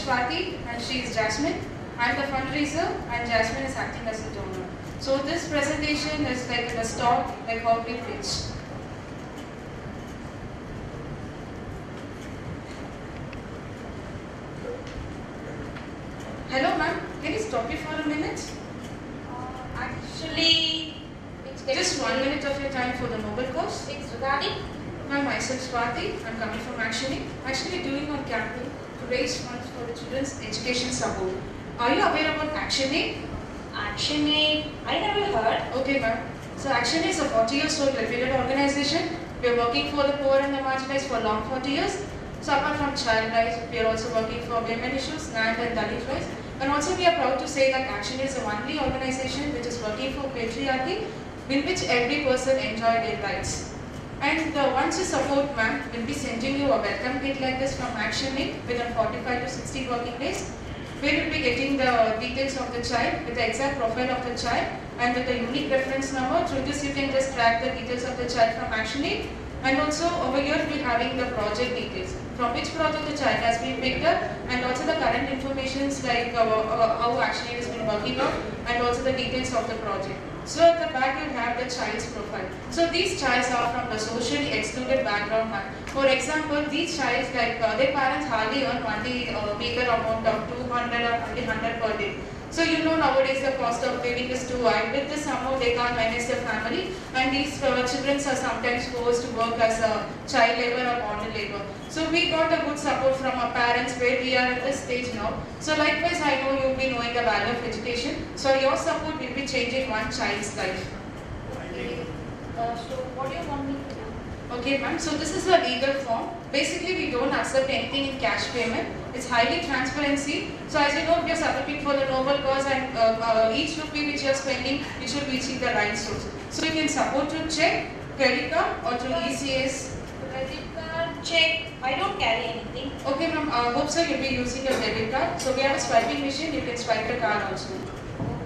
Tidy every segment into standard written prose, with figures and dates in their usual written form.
Swati and she is Jasmine. I am the fundraiser and Jasmine is acting as a donor. So this presentation is like in a stock, like how we pitch. Hello ma'am, can you stop you for a minute? Actually, just 1 minute of your time for the Nobel cause. It's regarding? Ma'am, myself Swati, I'm coming from actually doing a campaign to raise funds for the children's education support. Are you aware about ActionAid? ActionAid? I never heard. Okay ma'am. So ActionAid is a 40 years old reputed organization. We are working for the poor and the marginalized for long 40 years. So apart from child rights, we are also working for women issues, land and Dalit rights. And also we are proud to say that ActionAid is the only organization which is working for patriarchy in which every person enjoy their rights. And once you support ma'am, we'll be sending you a welcome kit like this from ActionAid within 45 to 60 working days. We will be getting the details of the child with the exact profile of the child and with the unique reference number. Through this you can just track the details of the child from ActionAid. And also over here we'll be having the project details, from which project the child has been picked up, and also the current information like how ActionAid has been working on, and also the details of the project. So at the back you have the child's profile. So these childs are from the socially excluded background. For example, these childs like their parents hardly earn only meager amount of 200 or 100 per day. So you know nowadays the cost of living is too high. With this amount they can't manage their family, and these children are sometimes forced to work as a child labor or bonded labor. So we got a good support from our parents where we are at this stage now. So likewise I know you'll be knowing the value of education. So your support will be changing one child's life. Okay. So what do you want me to do? Okay ma'am, so this is a legal form. Basically we don't accept anything in cash payment. It's highly transparency. So as you know, we are submitting for the noble cause, and each rupee which you are spending, it should be reaching the right source. So you can support through check, credit card or through ECS. Credit card, check. I don't carry anything. Okay ma'am, hope so you'll be using your credit card. So we have a swiping machine, you can swipe the card also.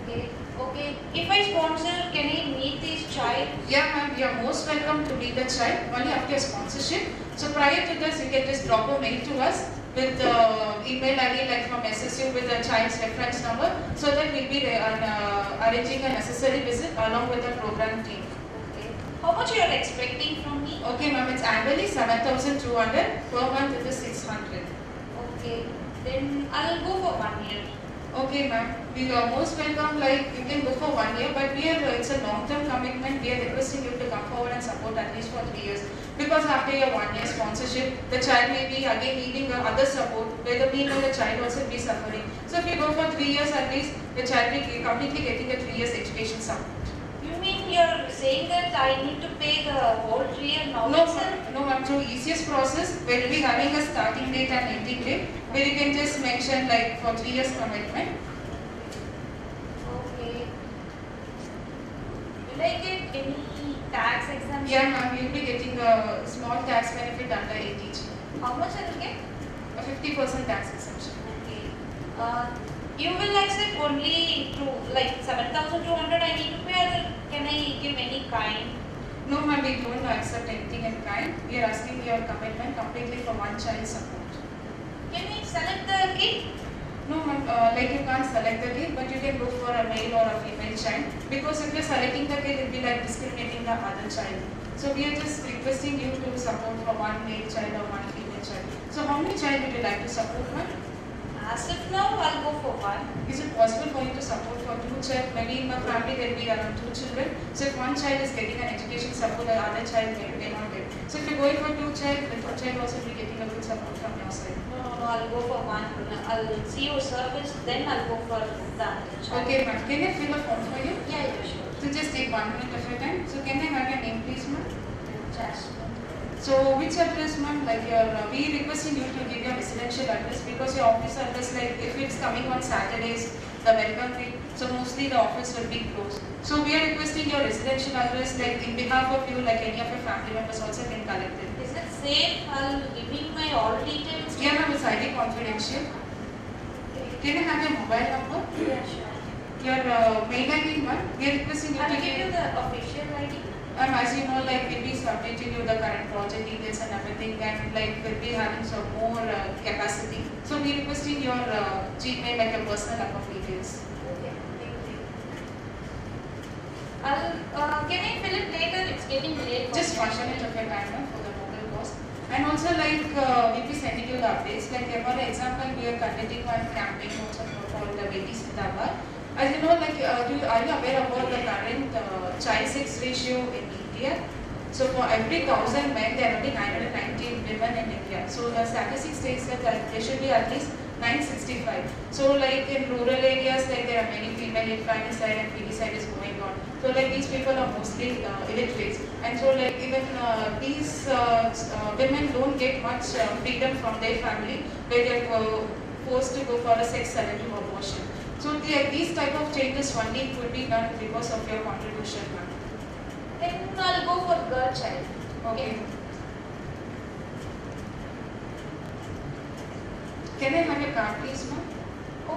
Okay. Okay. If I sponsor, can I meet this child? Yeah ma'am, you are most welcome to meet the child only after your sponsorship. So prior to this, you can just drop a mail to us with the email ID like from SSU with the child's reference number, so that we'll be arranging a necessary visit along with the program team. Okay. How much you are expecting from me? Okay ma'am, it's annually 7,200, per month it is 600. Okay. Then I'll go for 1 year. Okay ma'am, we are most welcome, like you can go for 1 year, but it's a long-term commitment. We are requesting you to come forward and support at least for 3 years. Because after your 1 year sponsorship, the child may be again needing other support, where the meanwhile the child also be suffering. So if you go for 3 years at least, the child will be completely getting a 3 years education support. You mean you're saying that I need to pay the whole 3 year now? No ma'am, through easiest process, we'll be having a starting date and ending date, where you can just mention like for 3 years commitment. Okay. Will I get any tax exemption? Yeah ma'am, you'll be getting a small tax benefit under ATG. How much I will get? A 50% tax exemption. Okay. You will accept only to like 7,200 I need to pay, or can I give any kind? No ma'am, we don't accept anything in kind. We are asking your commitment completely for one child support. Can we select the kid? No ma'am, like you can't select the kid, but you can go for a male or a female child. Because if you're selecting the kid, it will be like discriminating the other child. So we are just requesting you to support for one male child or one female child. So how many child would you like to support ma'am? As of now, I'll go for 1. Is it possible for you to support for 2 children? Maybe in my family there will be around 2 children. So if one child is getting an education support, the other child may not get. So if you're going for 2 child, the 2 child also be getting a good support from your side. No, I'll go for 1. I'll see your service, then I'll go for the other child. Okay ma'am, can I fill a form for you? Yeah, sure. So just take 1 minute of your time. So can I have your name please ma'am? Jasmine. So which address ma'am, like we requesting you to give your residential address, because your office address, like if it's coming on Saturdays, the welcome week, so mostly the office will be closed. So we are requesting your residential address, like in behalf of you, like any of your family members also can collect it. Is it safe? I'll giving my all details. Yeah ma'am, it's highly confidential. Can I have your mobile number? Yeah, sure. Your mail ID ma'am, we are requesting you to I'll give you the official ID. As you know, like we'll be submitting you the current project details and everything, and like we'll be having some more capacity. So we requesting your Gmail, like your personal account details. Okay, thank you. Can I fill it later? It's getting late. Just 1 minute of your time for the total cost. And also like we'll be sending you the updates. Like for example, we are conducting one campaign also for the babies in Dhaba. As you know, like are you aware about the current child sex ratio in India? So for every 1,000 men, there are only 919 women in India. So the statistics states that there should be at least 965. So like in rural areas, like there are many female infanticide and feticide is going on. So like these people are mostly illiterate, and so like even these women don't get much freedom from their family, where they are forced to go for a sex selective abortion. So these type of changes only could be done because of your contribution, ma'am. Then I'll go for girl child. Okay. Can I have your card, please, ma'am?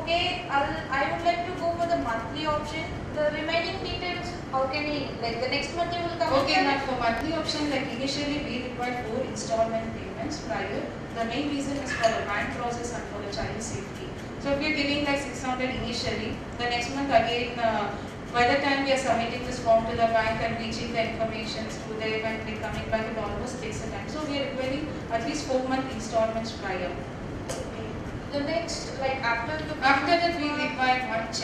Okay, I would like to go for the monthly option. The remaining details, how can I, like the next month you will come? Okay, ma'am. For monthly option, like initially we require 4 installment payments prior. The main reason is for the bank process and for the child safety. So if you're giving like 600 initially, the next month again, by the time we are submitting this form to the bank and reaching the information to them and we coming back, it almost takes a time. So we are requiring at least 4-month installments prior. Okay. The next, like after After that, we require one check.